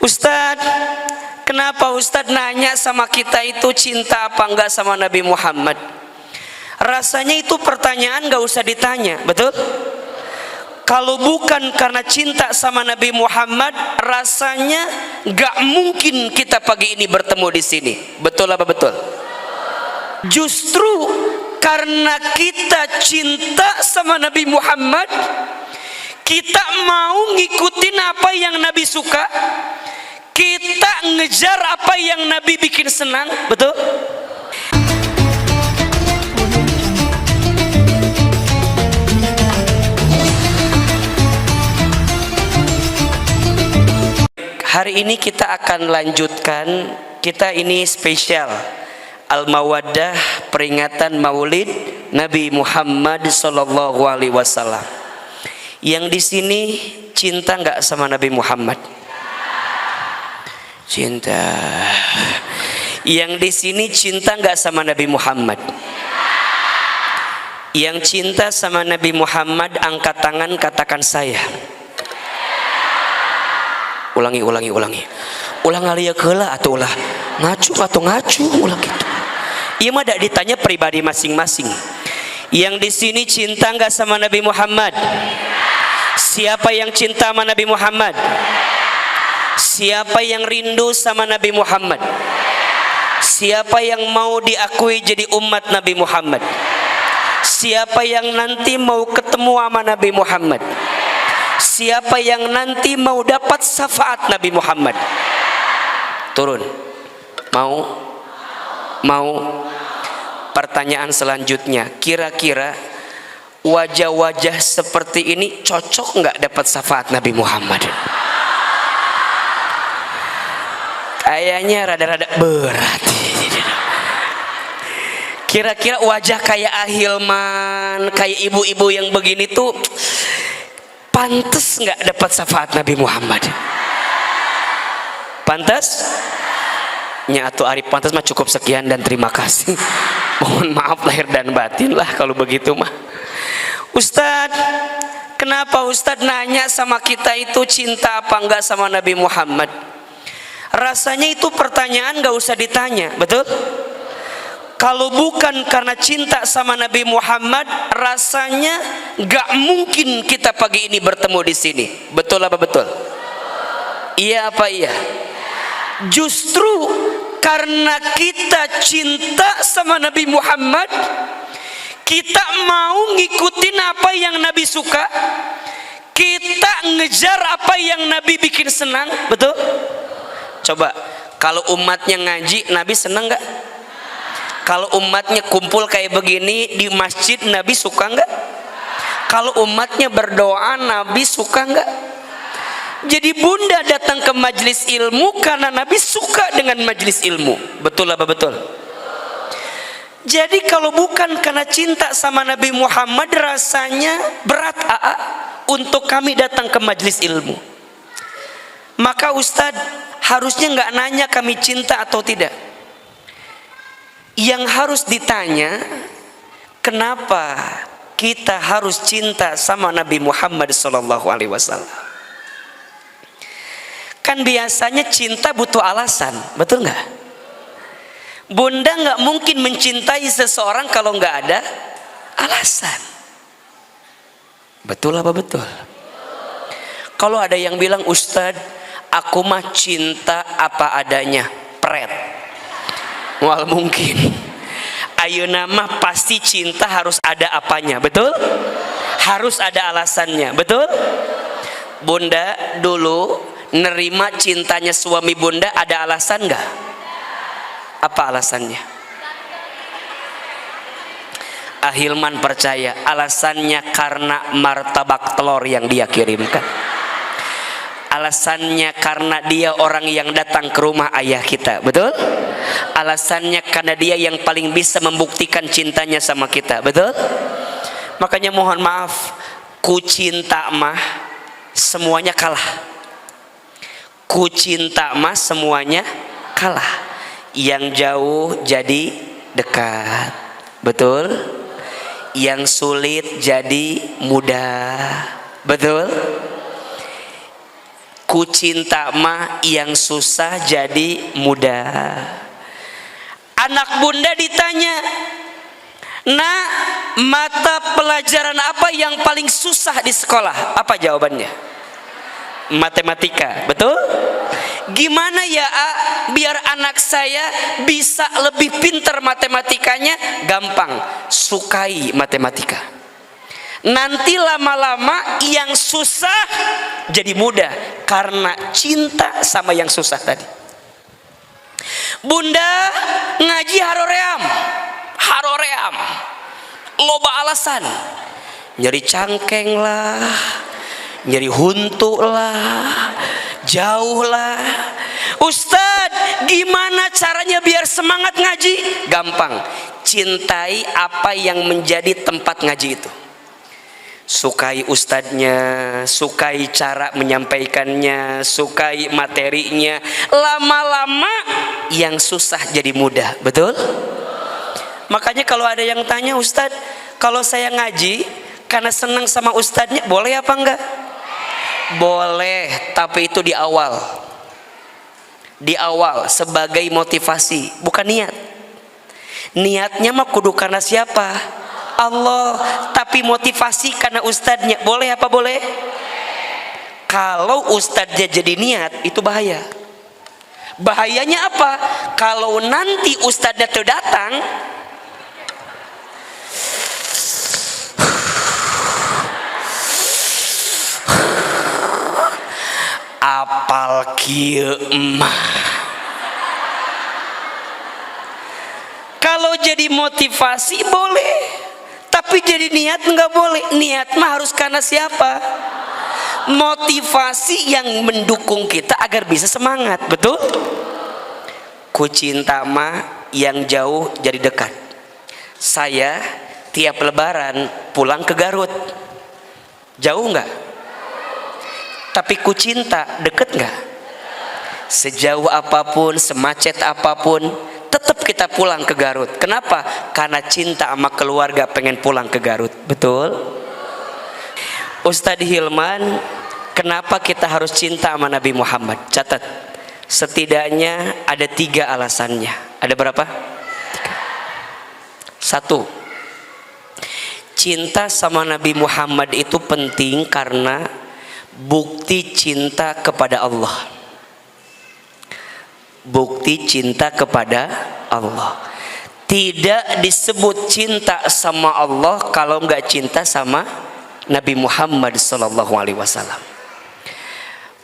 Ustadz, kenapa Ustadz nanya sama kita itu cinta apa enggak sama Nabi Muhammad? Rasanya itu pertanyaan gak usah ditanya, betul? Kalau bukan karena cinta sama Nabi Muhammad, rasanya gak mungkin kita pagi ini bertemu di sini. Betul apa betul? Justru karena kita cinta sama Nabi Muhammad, kita mau ngikutin apa yang Nabi suka, kita ngejar apa yang Nabi bikin senang, betul? Hari ini kita akan lanjutkan, kita ini spesial Al-Mawaddah, peringatan Maulid Nabi Muhammad sallallahu alaihi wasallam. Yang di sini cinta nggak sama Nabi Muhammad? Cinta. Yang di sini cinta nggak sama Nabi Muhammad? Yang cinta sama Nabi Muhammad angkat tangan, katakan saya. Ulangi. Ulang alia keula atau ulah ngacu ulang gitu. Iya mah dak ditanya pribadi masing-masing. Yang di sini cinta nggak sama Nabi Muhammad? Siapa yang cinta sama Nabi Muhammad? Siapa yang rindu sama Nabi Muhammad? Siapa yang mau diakui jadi umat Nabi Muhammad? Siapa yang nanti mau ketemu sama Nabi Muhammad? Siapa yang nanti mau dapat syafaat Nabi Muhammad? Turun. Mau? Pertanyaan selanjutnya, kira-kira wajah-wajah seperti ini cocok nggak dapat syafaat Nabi Muhammad? Kayaknya rada-rada berat. Kira-kira wajah kayak Ahilman, kayak ibu-ibu yang begini tuh pantas nggak dapat syafaat Nabi Muhammad? Pantas? Atau Arif pantas mah cukup sekian dan terima kasih. Mohon maaf lahir dan batin lah kalau begitu mah. Ustadz, kenapa Ustadz nanya sama kita itu cinta apa enggak sama Nabi Muhammad? Rasanya itu pertanyaan gak usah ditanya, betul? Kalau bukan karena cinta sama Nabi Muhammad, rasanya gak mungkin kita pagi ini bertemu di sini. Betul apa betul? Iya apa iya? Justru karena kita cinta sama Nabi Muhammad, kita mau ngikutin apa yang Nabi suka, kita ngejar apa yang Nabi bikin senang, betul? Coba, kalau umatnya ngaji, Nabi senang gak? Kalau umatnya kumpul kayak begini di masjid, Nabi suka nggak? Kalau umatnya berdoa, Nabi suka nggak? Jadi bunda datang ke majelis ilmu karena Nabi suka dengan majelis ilmu. Betul apa betul? Jadi kalau bukan karena cinta sama Nabi Muhammad, rasanya berat untuk kami datang ke majelis ilmu. Maka Ustadz harusnya nggak nanya kami cinta atau tidak. Yang harus ditanya, kenapa kita harus cinta sama Nabi Muhammad SAW? Kan biasanya cinta butuh alasan, betul nggak? Bunda nggak mungkin mencintai seseorang kalau nggak ada alasan. Betul apa betul? Kalau ada yang bilang, Ustadz, aku mah cinta apa adanya, pret. Wal mungkin. Ayeuna mah pasti cinta harus ada apanya, betul? Harus ada alasannya, betul? Bunda dulu nerima cintanya suami bunda ada alasan nggak? Apa alasannya? Ahilman percaya alasannya karena martabak telur yang dia kirimkan. Alasannya karena dia orang yang datang ke rumah ayah kita, betul? Alasannya karena dia yang paling bisa membuktikan cintanya sama kita, betul? Makanya mohon maaf, ku cinta mah semuanya kalah. Ku cinta mah semuanya kalah. Yang jauh jadi dekat, betul? Yang sulit jadi mudah, betul? Ku cinta mah yang susah jadi mudah. Anak bunda ditanya, "Nak, mata pelajaran apa yang paling susah di sekolah?" Apa jawabannya? Matematika. Betul? Gimana ya, biar anak saya bisa lebih pintar matematikanya? Gampang, sukai matematika. Nanti lama-lama yang susah jadi mudah karena cinta sama yang susah tadi. Bunda ngaji haroream, loba alasan, nyeri cangkeng lah, nyeri huntu lah, jauh lah. Ustadz, gimana caranya biar semangat ngaji? Gampang, cintai apa yang menjadi tempat ngaji itu. Sukai ustadznya, sukai cara menyampaikannya, sukai materinya. Lama-lama yang susah jadi mudah. Betul? Makanya kalau ada yang tanya, "Ustadz, kalau saya ngaji karena senang sama ustadznya, boleh apa enggak?" Boleh, tapi itu di awal. Di awal sebagai motivasi, bukan niat. Niatnya mah kudu karena siapa? Allah. Tapi motivasi karena ustadznya, boleh apa boleh? Kalau ustadznya jadi niat, itu bahaya. Bahayanya apa? Kalau nanti ustadznya tuh datang, apal kieu emah. Kalau jadi motivasi boleh, tapi jadi niat enggak boleh. Niat mah harus karena siapa? Motivasi yang mendukung kita agar bisa semangat. Betul? Ku cinta mah yang jauh jadi dekat. Saya tiap lebaran pulang ke Garut. Jauh enggak? Tapi ku cinta deket nggak? Sejauh apapun, semacet apapun, tetap kita pulang ke Garut. Kenapa? Karena cinta sama keluarga, pengen pulang ke Garut. Betul? Ustadz Hilman, kenapa kita harus cinta sama Nabi Muhammad? Catat, setidaknya ada 3 alasannya. Ada berapa? 3. 1, cinta sama Nabi Muhammad itu penting karena bukti cinta kepada Allah. Bukti cinta kepada Allah. Tidak disebut cinta sama Allah kalau nggak cinta sama Nabi Muhammad SAW.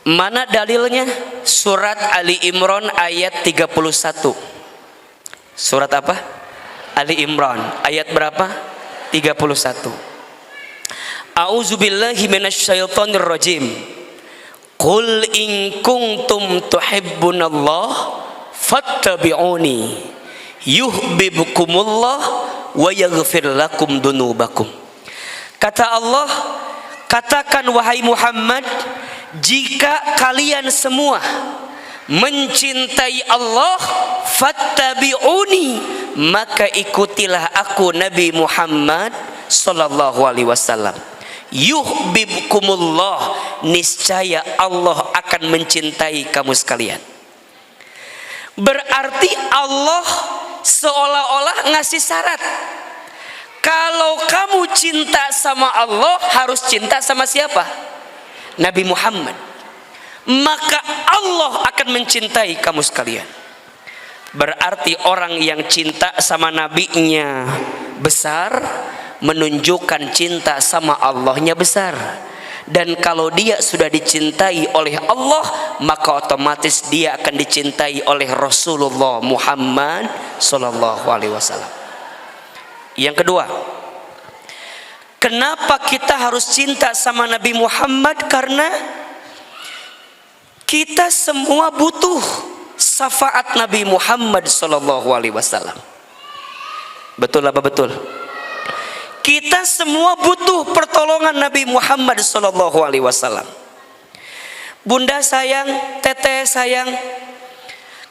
Mana dalilnya? Surat Ali Imran ayat 31. Surat apa? Ali Imran ayat berapa? 31. A'udzubillahi minasyaitonir rajim. Qul in kuntum tuhibbunallah fattabi'uni yuhibbukumullah wa yaghfir lakum dunubakum. Kata Allah, katakan wahai Muhammad, jika kalian semua mencintai Allah, fattabi'uni, maka ikutilah aku Nabi Muhammad sallallahu alaihi wasallam. Yuhibbukumullah, niscaya Allah akan mencintai kamu sekalian. Berarti Allah seolah-olah ngasih syarat. Kalau kamu cinta sama Allah, harus cinta sama siapa? Nabi Muhammad. Maka Allah akan mencintai kamu sekalian. Berarti orang yang cinta sama nabinya besar, menunjukkan cinta sama Allahnya besar. Dan kalau dia sudah dicintai oleh Allah, maka otomatis dia akan dicintai oleh Rasulullah Muhammad sallallahu alaihi wasallam. Yang kedua, kenapa kita harus cinta sama Nabi Muhammad? Karena kita semua butuh syafaat Nabi Muhammad sallallahu alaihi wasallam. Betul apa betul? Kita semua butuh pertolongan Nabi Muhammad sallallahu alaihi wasallam. Bunda sayang, teteh sayang,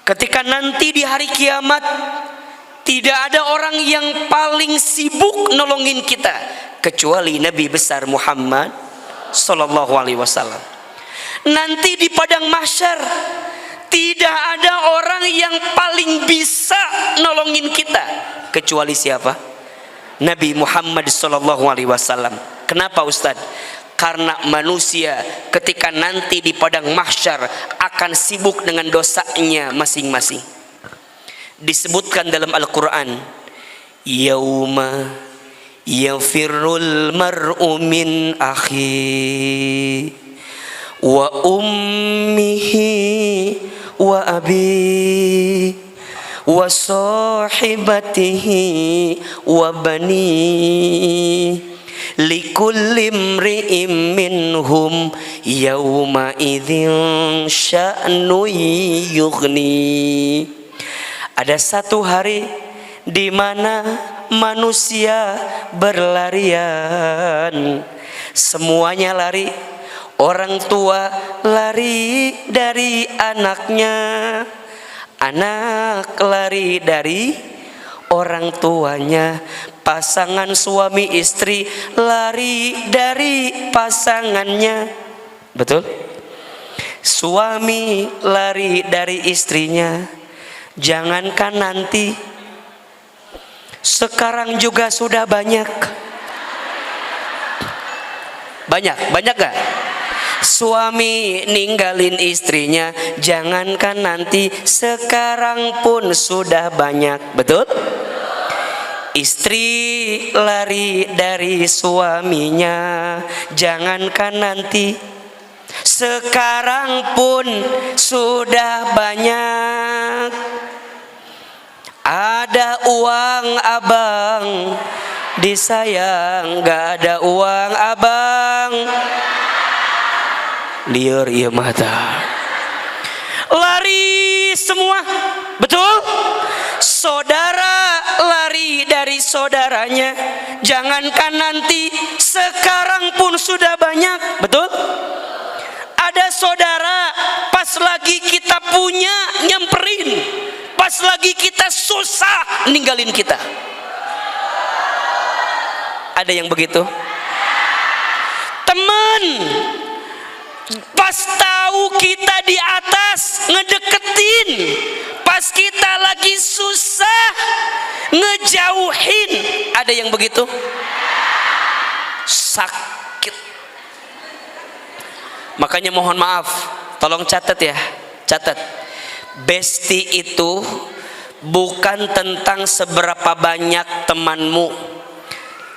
ketika nanti di hari kiamat tidak ada orang yang paling sibuk nolongin kita kecuali Nabi besar Muhammad sallallahu alaihi wasallam. nanti di padang mahsyar tidak ada orang yang paling bisa nolongin kita kecuali siapa? Nabi Muhammad SAW. Kenapa Ustaz? Karena manusia ketika nanti di padang mahsyar akan sibuk dengan dosanya masing-masing. Disebutkan dalam Al-Quran, yauma yafirrul mar'u min akhi wa ummihi wa abi wa sahibatihi wa bani likulli imri'in minhum yawma idzin sya'nu yughni. Ada satu hari di mana manusia berlarian, semuanya lari. Orang tua lari dari anaknya, anak lari dari orang tuanya, pasangan suami istri lari dari pasangannya. Betul? Suami lari dari istrinya. Jangankan nanti, sekarang juga sudah banyak gak? Suami ninggalin istrinya, jangankan nanti, sekarang pun sudah banyak. Betul? Istri lari dari suaminya, jangankan nanti, sekarang pun sudah banyak. Ada uang abang disayang, gak ada uang abang liar iya mata. Lari semua, betul? Saudara lari dari saudaranya, jangankan nanti, sekarang pun sudah banyak. Betul? Ada saudara pas lagi kita punya nyamperin, pas lagi kita susah ninggalin kita. Ada yang begitu? Teman pas tahu kita di atas ngedeketin, pas kita lagi susah ngejauhin. Ada yang begitu? Sakit. Makanya mohon maaf, tolong catat ya, catat. Besti itu bukan tentang seberapa banyak temanmu,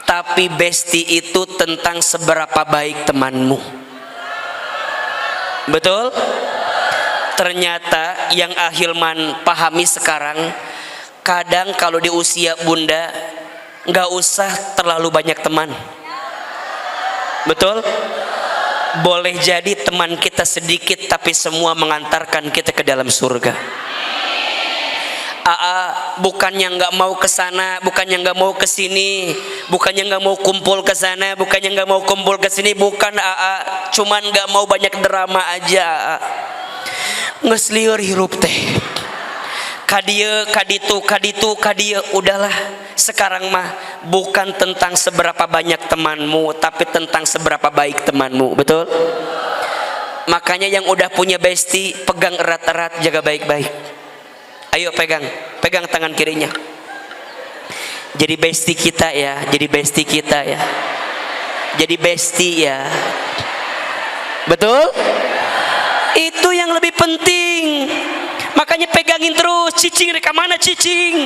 tapi besti itu tentang seberapa baik temanmu. Betul? Ternyata yang Ahilman pahami sekarang, kadang kalau di usia bunda nggak usah terlalu banyak teman. Betul? Boleh jadi teman kita sedikit tapi semua mengantarkan kita ke dalam surga. Bukannya nggak mau ke sana, bukannya nggak mau ke sini, bukannya nggak mau kumpul ke sana, bukannya nggak mau kumpul ke sini, bukan cuman nggak mau banyak drama aja. Ngesliur hirup teh. Kadieu, kaditu, udahlah. Sekarang mah bukan tentang seberapa banyak temanmu, tapi tentang seberapa baik temanmu. Betul? Makanya yang udah punya besti, pegang erat-erat, jaga baik-baik. Ayo pegang tangan kirinya. Jadi bestie kita ya, jadi bestie kita ya. Jadi bestie ya. Betul? Itu yang lebih penting. Makanya pegangin terus. Cicing reka mana cicing?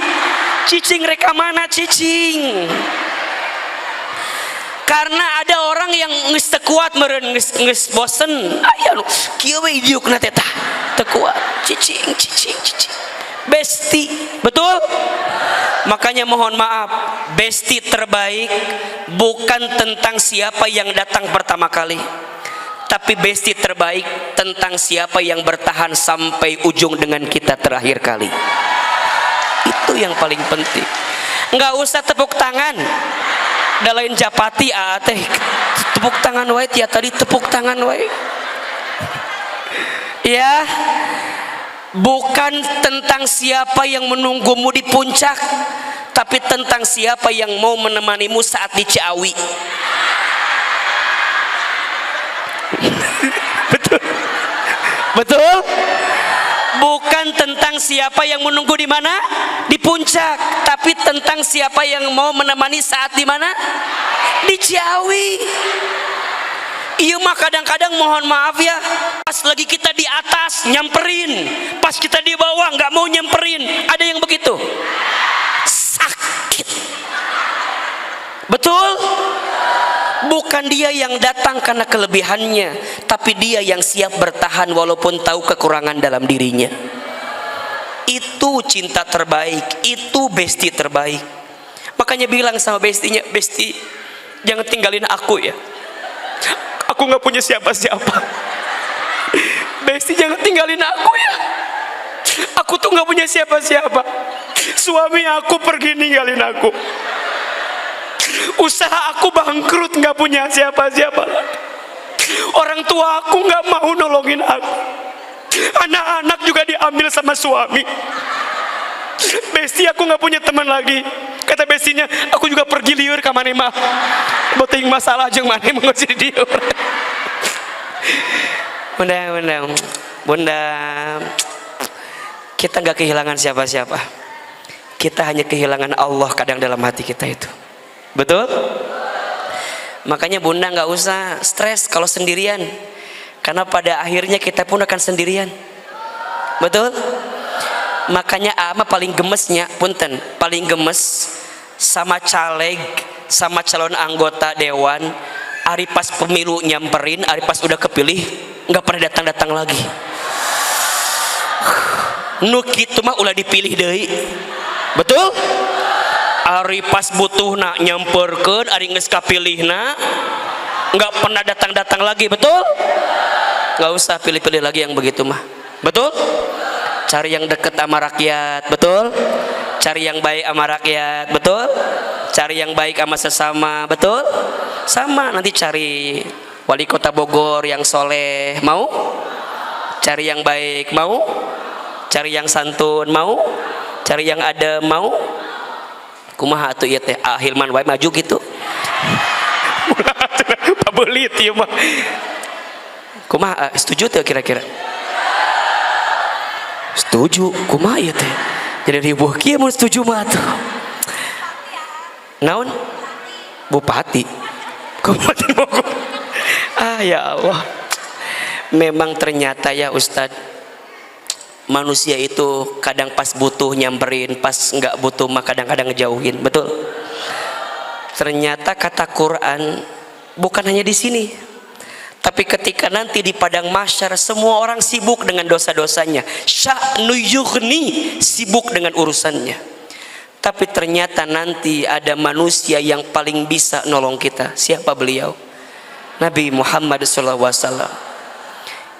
Cicing reka mana cicing? Karena ada orang yang geus teu kuat meureun geus bosen. Aya nu kieu we idiukna teh tah. Teu kuat. Cicing. Besti, betul? Makanya mohon maaf, besti terbaik bukan tentang siapa yang datang pertama kali, tapi besti terbaik tentang siapa yang bertahan sampai ujung dengan kita terakhir kali. Itu yang paling penting. Nggak usah tepuk tangan, dalain japati teh tepuk tangan wae, tiap tadi tepuk tangan wae. Ya. Bukan tentang siapa yang menunggumu di puncak, tapi tentang siapa yang mau menemanimu saat di Ciawi. Betul. Betul? Bukan tentang siapa yang menunggu di mana? Di puncak, tapi tentang siapa yang mau menemani saat di mana? Di Ciawi. Iya mah kadang-kadang mohon maaf ya, pas lagi kita di atas nyamperin, pas kita di bawah nggak mau nyamperin. Ada yang begitu? Sakit. Betul? Bukan dia yang datang karena kelebihannya, tapi dia yang siap bertahan walaupun tahu kekurangan dalam dirinya. Itu cinta terbaik, itu bestie terbaik. Makanya bilang sama bestinya, "Besti, jangan tinggalin aku ya. Aku nggak punya siapa-siapa. Besti, jangan tinggalin aku ya. Aku tuh nggak punya siapa-siapa. Suami aku pergi ninggalin aku. Usaha aku bangkrut, nggak punya siapa-siapa. Orang tua aku nggak mau nolongin aku. Anak-anak juga diambil sama suami. Besti, aku nggak punya teman lagi." Kata bestinya, "Aku juga pergi liur ke mana mah. Boting masalah jeung mana mengusir diur." Bunda, kita nggak kehilangan siapa-siapa. Kita hanya kehilangan Allah kadang dalam hati kita itu. Betul? Makanya bunda nggak usah stres kalau sendirian, karena pada akhirnya kita pun akan sendirian. Betul? Makanya ama paling gemesnya, punten, paling gemes sama caleg, sama calon anggota dewan. Ari pas pemilu nyamperin, ari pas udah kepilih nggak pernah datang-datang lagi. Nu kitu mah ulah dipilih deui. Betul? Ari pas butuh nak nyamperkeun, ari geus kapilihna nggak pernah datang-datang lagi. Betul? Nggak usah pilih-pilih lagi yang begitu mah. Betul? Cari yang dekat sama rakyat. Betul? Cari yang baik sama rakyat. Betul? Cari yang baik sama sesama. Betul? Sama, nanti cari wali kota Bogor yang soleh. Mau? Cari yang baik. Mau? Cari yang santun. Mau? Cari yang adem. Mau? Kumaha atuh ieu teh? Hilman wae maju gitu. Pabelit ieu mah. Kumaha setuju teh kira-kira? Setuju. Kumaha ieu teh? Jadi ribuh kieu mun setuju mah atuh. Naon? Bupati. Kabupaten Bogor. Ya Allah. Memang ternyata ya Ustadz, manusia itu kadang pas butuh nyamperin, pas nggak butuh mah kadang-kadang ngejauhin. Betul? Ternyata kata Quran bukan hanya di sini, tapi ketika nanti di padang mahsyar semua orang sibuk dengan dosa-dosanya, sya'nu yughni, sibuk dengan urusannya, tapi ternyata nanti ada manusia yang paling bisa nolong kita. Siapa beliau? Nabi Muhammad SAW.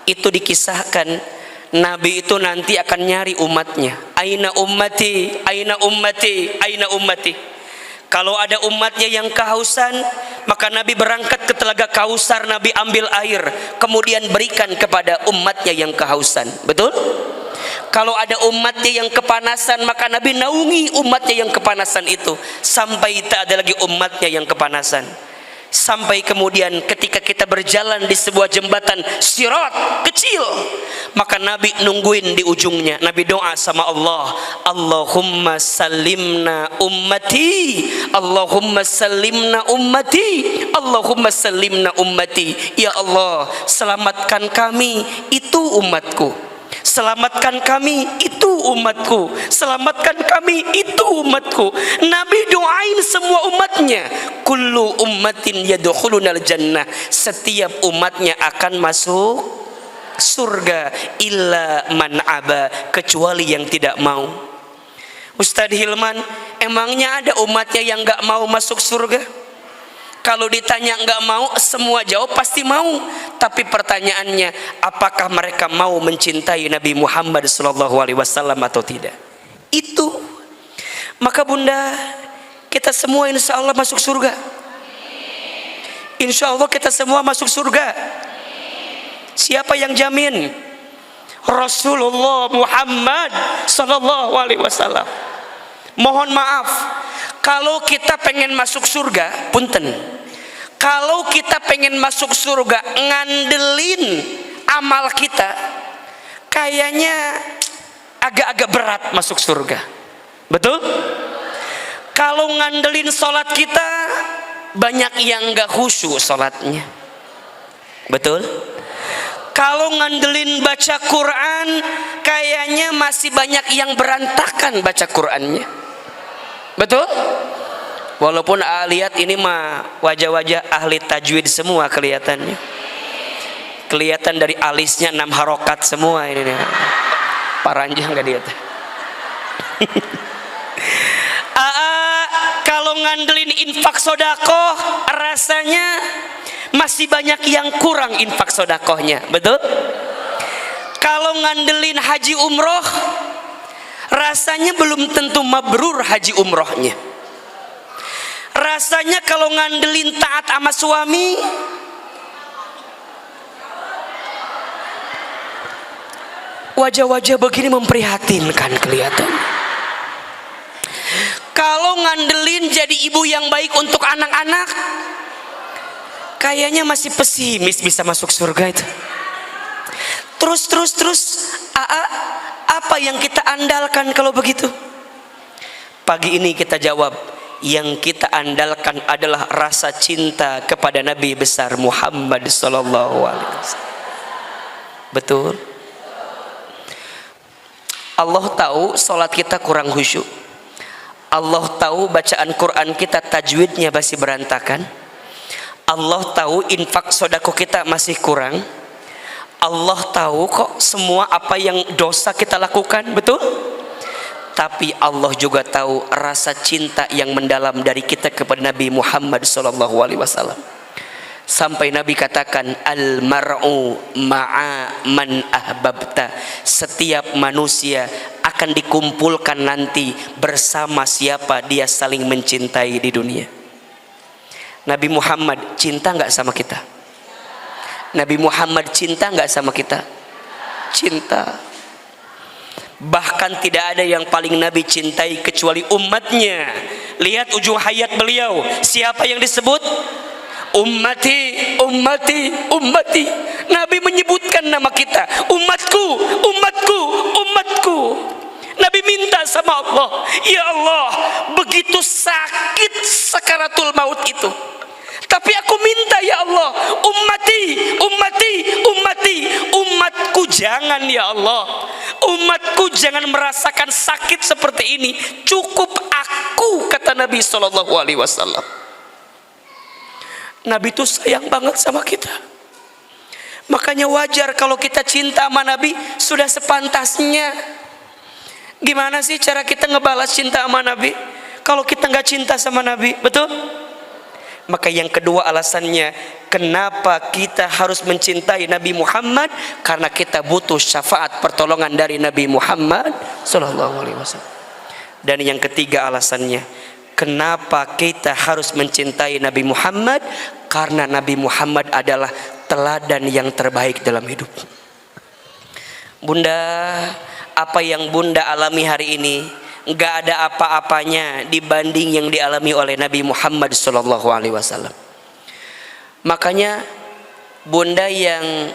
Itu dikisahkan Nabi itu nanti akan nyari umatnya. Aina ummati, aina ummati, aina ummati. Kalau ada umatnya yang kehausan, maka Nabi berangkat ke telaga Kausar, Nabi ambil air, kemudian berikan kepada umatnya yang kehausan. Betul? Kalau ada umatnya yang kepanasan, maka Nabi naungi umatnya yang kepanasan itu sampai tak ada lagi umatnya yang kepanasan. Sampai kemudian ketika kita berjalan di sebuah jembatan sirat kecil, maka Nabi nungguin di ujungnya. Nabi doa sama Allah, Allahumma salimna ummati, Allahumma salimna ummati, Allahumma salimna ummati. Ya Allah, selamatkan kami, itu umatku. Selamatkan kami, itu umatku. Selamatkan kami, itu umatku. Nabi doain semua umatnya. Kullu ummatin yadkhulunal jannah. Setiap umatnya akan masuk surga. Illa man aba, kecuali yang tidak mau. Ustadz Hilman, emangnya ada umatnya yang gak mau masuk surga? Kalau ditanya nggak mau, semua jawab pasti mau. Tapi pertanyaannya, apakah mereka mau mencintai Nabi Muhammad SAW atau tidak? Itu. Maka bunda, kita semua insya Allah masuk surga. Insya Allah kita semua masuk surga. Siapa yang jamin? Rasulullah Muhammad SAW. Mohon maaf, kalau kita pengen masuk surga, punten, kalau kita pengen masuk surga ngandelin amal kita, kayaknya agak-agak berat masuk surga. Betul? Kalau ngandelin sholat kita, banyak yang gak khusyuk sholatnya. Betul? Kalau ngandelin baca Quran, kayaknya masih banyak yang berantakan baca Qurannya. Betul? Walaupun lihat ini mah wajah-wajah ahli tajwid semua kelihatannya. Kelihatan dari alisnya 6 harokat semua ini nih. Paranjang gak dia? Kalau ngandelin infak sodakoh, rasanya masih banyak yang kurang infak sodakohnya. Betul? Kalau ngandelin haji umroh, rasanya belum tentu mabrur haji umrohnya. Rasanya kalau ngandelin taat sama suami, wajah-wajah begini memprihatinkan kelihatan. Kalau ngandelin jadi ibu yang baik untuk anak-anak, kayaknya masih pesimis bisa masuk surga itu. Terus apa yang kita andalkan kalau begitu? Pagi ini kita jawab, yang kita andalkan adalah rasa cinta kepada Nabi besar Muhammad sallallahu alaihi wasallam. Betul? Allah tahu salat kita kurang khusyuk. Allah tahu bacaan Quran kita tajwidnya masih berantakan. Allah tahu infak sodako kita masih kurang. Allah tahu kok semua apa yang dosa kita lakukan, betul? Tapi Allah juga tahu rasa cinta yang mendalam dari kita kepada Nabi Muhammad SAW. Sampai Nabi katakan, al-mar'u ma'a man ahbabta. Setiap manusia akan dikumpulkan nanti bersama siapa dia saling mencintai di dunia. Nabi Muhammad cinta nggak sama kita? Nabi Muhammad cinta nggak sama kita? Cinta. Bahkan tidak ada yang paling Nabi cintai kecuali umatnya. Lihat ujung hayat beliau, siapa yang disebut? Ummati, ummati, ummati. Nabi menyebutkan nama kita, umatku, umatku, umatku. Nabi minta sama Allah, ya Allah, begitu sakit sakaratul maut itu, tapi aku minta ya Allah, ummati, ummati, ummati, umatku jangan ya Allah, umatku jangan merasakan sakit seperti ini, cukup aku, kata Nabi SAW. Nabi itu sayang banget sama kita, makanya wajar kalau kita cinta sama Nabi sudah sepantasnya. Gimana sih cara kita ngebalas cinta sama Nabi kalau kita nggak cinta sama Nabi? Betul? Maka yang kedua alasannya kenapa kita harus mencintai Nabi Muhammad, karena kita butuh syafaat pertolongan dari Nabi Muhammad sallallahu alaihi wasallam. Dan yang ketiga alasannya kenapa kita harus mencintai Nabi Muhammad, karena Nabi Muhammad adalah teladan yang terbaik dalam hidup. Bunda, apa yang Bunda alami hari ini nggak ada apa-apanya dibanding yang dialami oleh Nabi Muhammad SAW. Makanya Bunda yang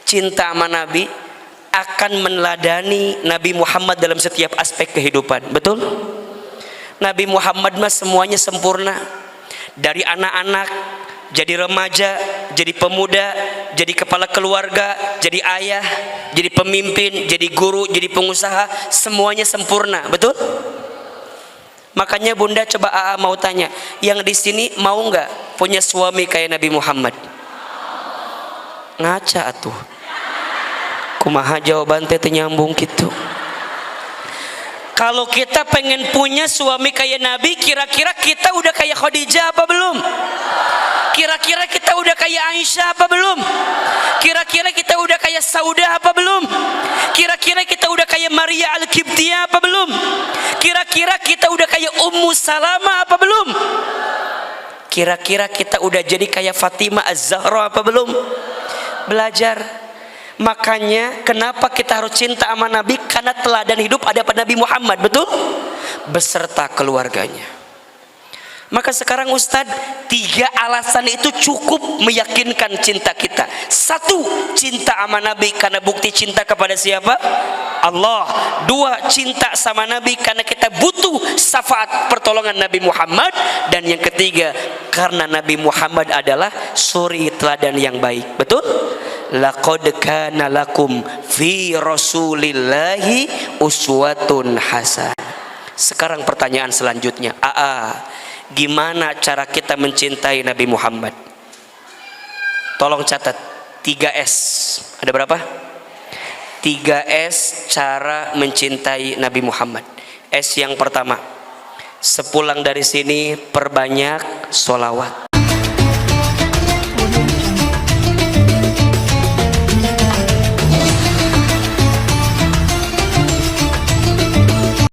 cinta sama Nabi akan meneladani Nabi Muhammad dalam setiap aspek kehidupan. Betul? Nabi Muhammad mah semuanya sempurna. Dari anak-anak, jadi remaja, jadi pemuda, jadi kepala keluarga, jadi ayah, jadi pemimpin, jadi guru, jadi pengusaha, semuanya sempurna. Betul? Makanya Bunda coba mau tanya, yang di sini mau nggak punya suami kayak Nabi Muhammad? Ngaca atuh. Kumaha jawaban teh nyambung gitu. Kalau kita pengen punya suami kayak Nabi, kira-kira kita udah kayak Khadijah apa belum? Kira-kira kita udah kayak Aisyah apa belum? Kira-kira kita udah kayak Saudah apa belum? Kira-kira kita udah kayak Maria Al-Qibtiyah apa belum? Kira-kira kita udah kayak Ummu Salamah apa belum? Kira-kira kita udah jadi kayak Fatimah Az-Zahra apa belum? Belajar. Makanya kenapa kita harus cinta sama Nabi? Karena teladan hidup ada pada Nabi Muhammad, betul? Beserta keluarganya. Maka sekarang Ustadz, 3 alasan itu cukup meyakinkan cinta kita. 1, cinta sama Nabi karena bukti cinta kepada siapa? Allah. 2, cinta sama Nabi karena kita butuh syafaat pertolongan Nabi Muhammad. Dan yang ketiga, karena Nabi Muhammad adalah suri teladan yang baik. Betul? Laqad kana lakum fi rasulillahi uswatun hasanah. Sekarang pertanyaan selanjutnya, gimana cara kita mencintai Nabi Muhammad? Tolong catat 3S. Ada berapa? 3S cara mencintai Nabi Muhammad. S yang pertama, sepulang dari sini perbanyak sholawat.